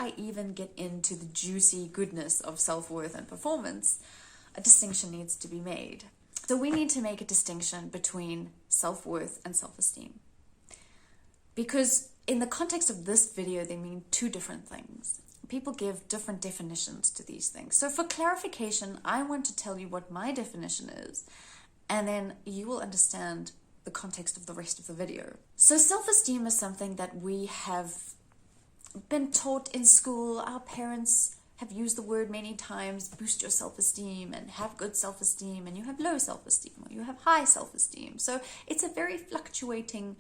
I even get into the juicy goodness of self-worth and performance, a distinction needs to be made. So we need to make a distinction between self-worth and self-esteem. Because in the context of this video, they mean two different things. People give different definitions to these things. So for clarification, I want to tell you what my definition is, and then you will understand the context of the rest of the video. So self-esteem is something that we have been taught in school. Our parents have used the word many times: boost your self-esteem and have good self-esteem, and you have low self-esteem or you have high self-esteem. So it's a very fluctuating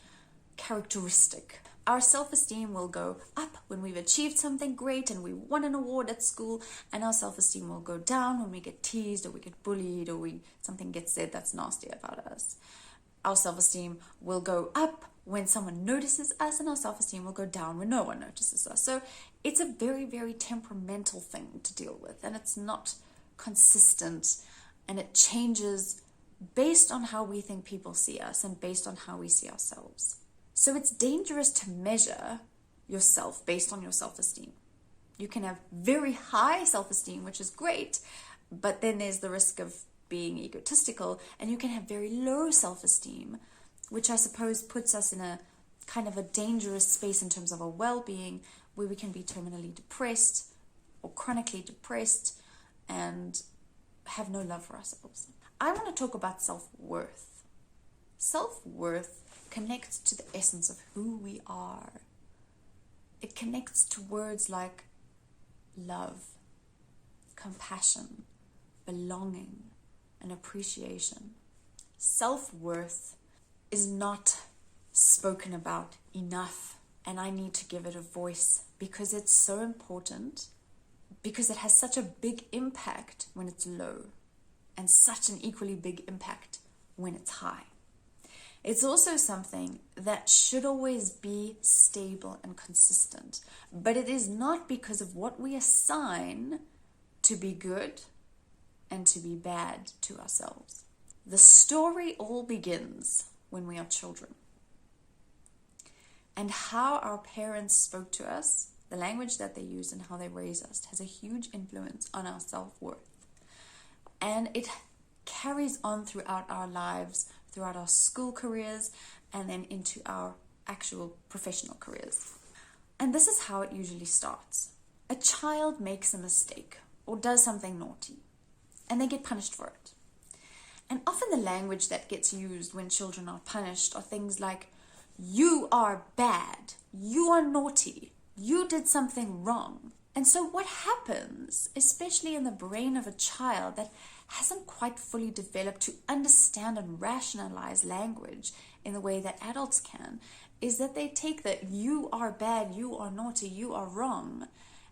characteristic. Our self-esteem will go up when we've achieved something great and we won an award at school, and our self-esteem will go down when we get teased or we get bullied or something gets said that's nasty about us. Our self-esteem will go up when someone notices us, and our self-esteem will go down when no one notices us. So it's a very, very temperamental thing to deal with, and it's not consistent, and it changes based on how we think people see us and based on how we see ourselves. So it's dangerous to measure yourself based on your self-esteem. You can have very high self-esteem, which is great, but then there's the risk of being egotistical, and you can have very low self-esteem, which I suppose puts us in a kind of a dangerous space in terms of our well-being, where we can be terminally depressed or chronically depressed and have no love for ourselves. I want to talk about self-worth. Self-worth connects to the essence of who we are. It connects to words like love, compassion, belonging, and appreciation. Self-worth is not spoken about enough, and I need to give it a voice because it's so important, because it has such a big impact when it's low and such an equally big impact when it's high. It's also something that should always be stable and consistent, but it is not because of what we assign to be good and to be bad to ourselves. The story all begins when we are children. And how our parents spoke to us, the language that they use and how they raise us, has a huge influence on our self-worth. And it carries on throughout our lives, throughout our school careers, and then into our actual professional careers. And this is how it usually starts. A child makes a mistake or does something naughty, and they get punished for it. And often the language that gets used when children are punished are things like, you are bad, you are naughty, you did something wrong. And so what happens, especially in the brain of a child that hasn't quite fully developed to understand and rationalize language in the way that adults can, is that they take the you are bad, you are naughty, you are wrong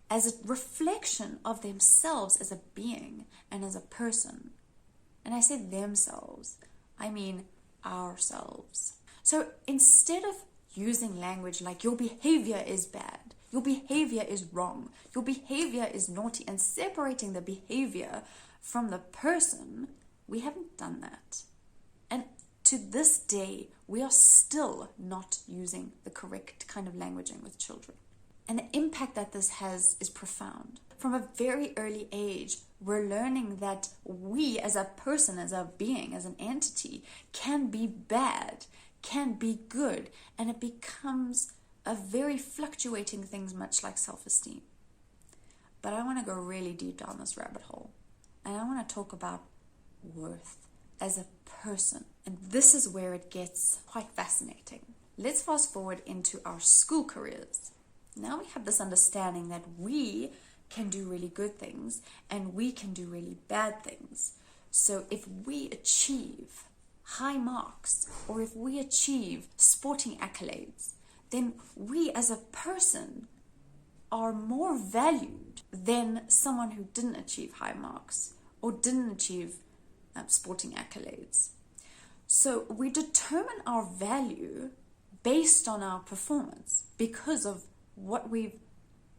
as a reflection of themselves as a being and as a person. And I say themselves, I mean ourselves. So instead of using language like your behavior is bad, your behavior is wrong, your behavior is naughty, and separating the behavior from the person, we haven't done that. And to this day, we are still not using the correct kind of languaging with children. And the impact that this has is profound. From a very early age, we're learning that we as a person, as a being, as an entity, can be bad, can be good, and it becomes a very fluctuating thing, much like self-esteem. But I want to go really deep down this rabbit hole, and I want to talk about worth as a person. And this is where it gets quite fascinating. Let's fast forward into our school careers. Now we have this understanding that we can do really good things and we can do really bad things. So if we achieve high marks or if we achieve sporting accolades, then we as a person are more valued than someone who didn't achieve high marks or didn't achieve sporting accolades. So we determine our value based on our performance because of what we've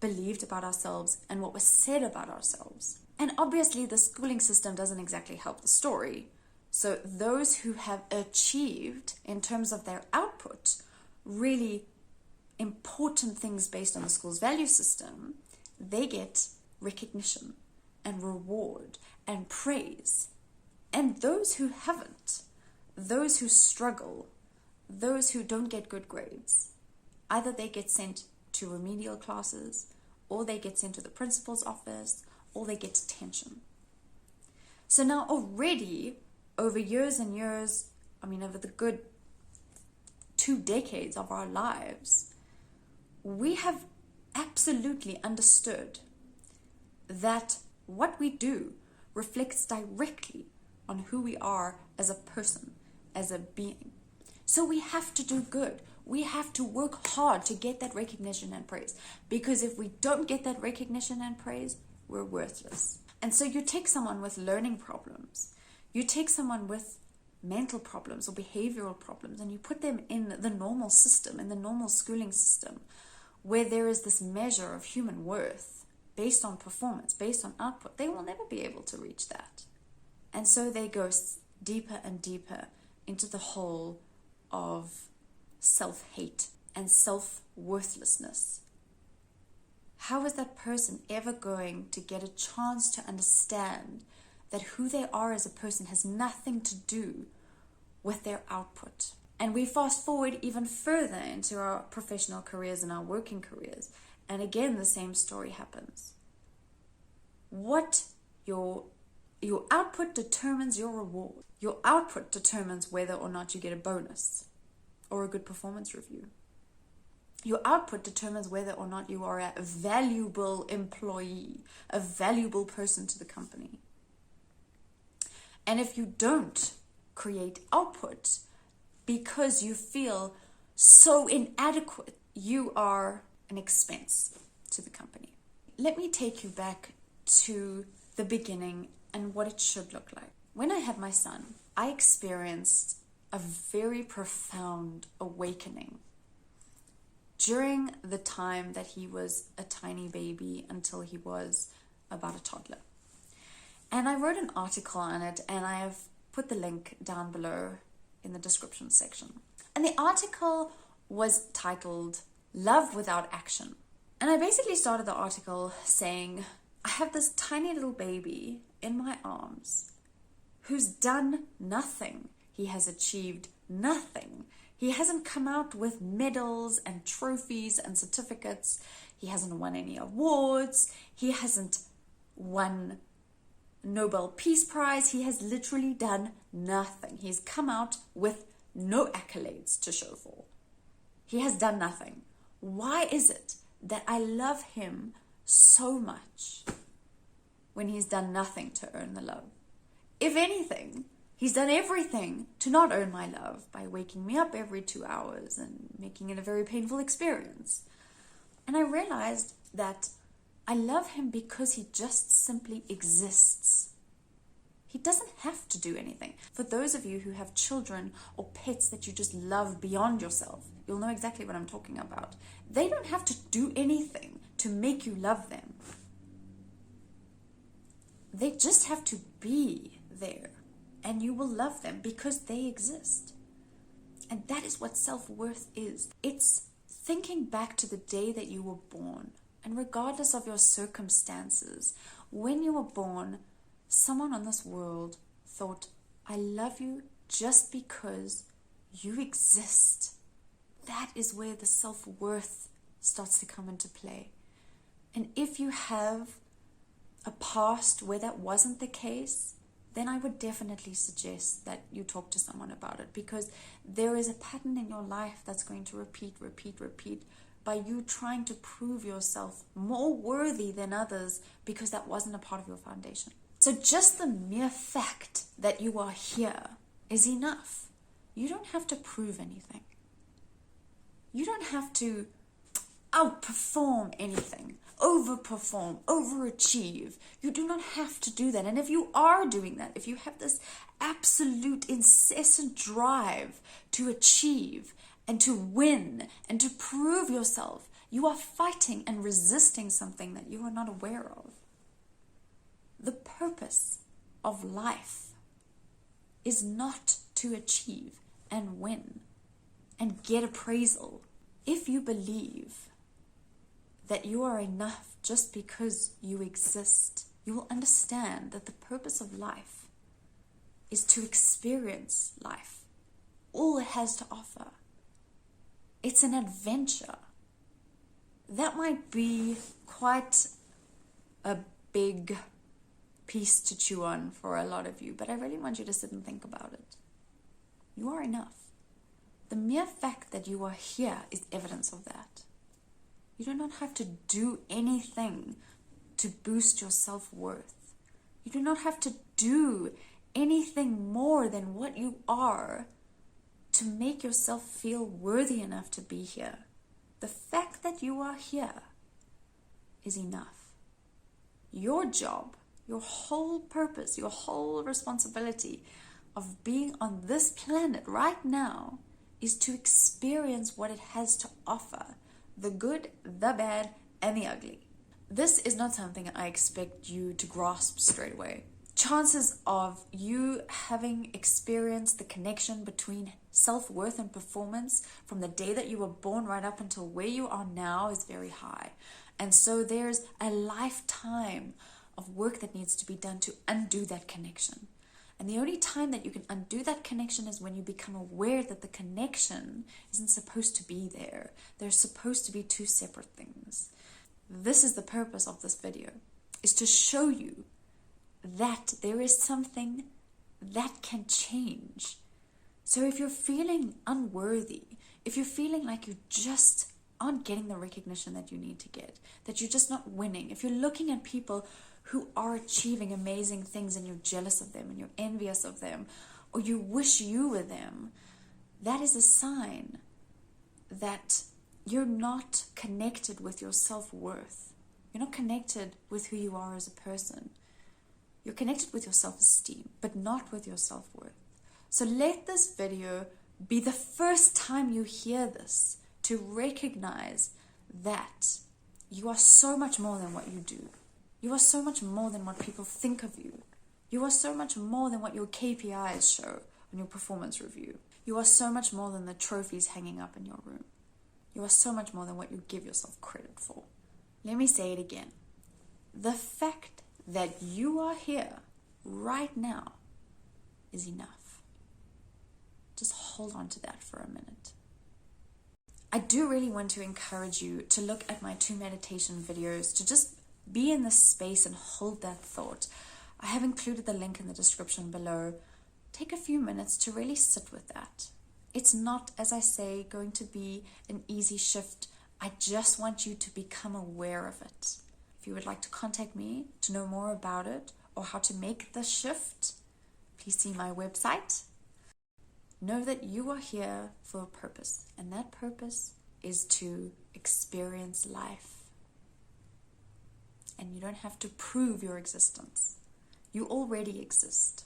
believed about ourselves and what was said about ourselves. And obviously the schooling system doesn't exactly help the story. So those who have achieved in terms of their output really important things based on the school's value system they get recognition and reward and praise. And those who haven't, those who struggle, those who don't get good grades, either they get sent to remedial classes, or they get sent to the principal's office, or they get detention. So now already, over years and years, over the good 2 decades of our lives, we have absolutely understood that what we do reflects directly on who we are as a person, as a being. So we have to do good. We have to work hard to get that recognition and praise. Because if we don't get that recognition and praise, we're worthless. And so you take someone with learning problems, you take someone with mental problems or behavioral problems, and you put them in the normal system, in the normal schooling system, where there is this measure of human worth based on performance, based on output. They will never be able to reach that. And so they go deeper and deeper into the hole of self-hate and self-worthlessness. How is that person ever going to get a chance to understand that who they are as a person has nothing to do with their output? And we fast forward even further into our professional careers and our working careers, and again the same story happens. What your output determines your reward. Your output determines whether or not you get a bonus or a good performance review. Your output determines whether or not you are a valuable employee, a valuable person to the company. And if you don't create output because you feel so inadequate, you are an expense to the company. Let me take you back to the beginning and what it should look like. When I had my son, I experienced a very profound awakening during the time that he was a tiny baby until he was about a toddler. And I wrote an article on it, and I have put the link down below in the description section. And the article was titled Love Without Action. And I basically started the article saying, I have this tiny little baby in my arms who's done nothing. He has achieved nothing. He hasn't come out with medals and trophies and certificates. He hasn't won any awards. He hasn't won Nobel Peace Prize. He has literally done nothing. He's come out with no accolades to show for. He has done nothing. Why is it that I love him so much when he's done nothing to earn the love? If anything, he's done everything to not earn my love by waking me up every 2 hours and making it a very painful experience. And I realized that I love him because he just simply exists. He doesn't have to do anything. For those of you who have children or pets that you just love beyond yourself, you'll know exactly what I'm talking about. They don't have to do anything to make you love them. They just have to be there, and you will love them because they exist. And that is what self-worth is. It's thinking back to the day that you were born, and regardless of your circumstances, when you were born, someone on this world thought, I love you just because you exist. That is where the self-worth starts to come into play. And if you have a past where that wasn't the case, then I would definitely suggest that you talk to someone about it, because there is a pattern in your life that's going to repeat by you trying to prove yourself more worthy than others because that wasn't a part of your foundation. So just the mere fact that you are here is enough. You don't have to prove anything. You don't have to outperform anything, overperform, overachieve. You do not have to do that. And if you are doing that, if you have this absolute incessant drive to achieve and to win and to prove yourself, you are fighting and resisting something that you are not aware of. The purpose of life is not to achieve and win and get appraisal. If you believe that you are enough just because you exist, you will understand that the purpose of life is to experience life, all it has to offer. It's an adventure. That might be quite a big piece to chew on for a lot of you, but I really want you to sit and think about it. You are enough. The mere fact that you are here is evidence of that. You do not have to do anything to boost your self-worth. You do not have to do anything more than what you are to make yourself feel worthy enough to be here. The fact that you are here is enough. Your job, your whole purpose, your whole responsibility of being on this planet right now is to experience what it has to offer, the good, the bad, and the ugly. This is not something I expect you to grasp straight away. Chances of you having experienced the connection between self-worth and performance from the day that you were born right up until where you are now is very high. And so there's a lifetime of work that needs to be done to undo that connection. And the only time that you can undo that connection is when you become aware that the connection isn't supposed to be there. They're supposed to be two separate things. This is the purpose of this video, is to show you that there is something that can change. So if you're feeling unworthy, if you're feeling like you just aren't getting the recognition that you need to get, that you're just not winning, if you're looking at people who are achieving amazing things and you're jealous of them and you're envious of them, or you wish you were them, that is a sign that you're not connected with your self-worth. You're not connected with who you are as a person. You're connected with your self-esteem, but not with your self-worth. So let this video be the first time you hear this to recognize that you are so much more than what you do. You are so much more than what people think of you. You are so much more than what your KPIs show on your performance review. You are so much more than the trophies hanging up in your room. You are so much more than what you give yourself credit for. Let me say it again. The fact that you are here right now is enough. Just hold on to that for a minute. I do really want to encourage you to look at my 2 meditation videos, to just be in this space and hold that thought. I have included the link in the description below. Take a few minutes to really sit with that. It's not, as I say, going to be an easy shift. I just want you to become aware of it. If you would like to contact me to know more about it or how to make the shift, please see my website. Know that you are here for a purpose, and that purpose is to experience life. And you don't have to prove your existence. You already exist.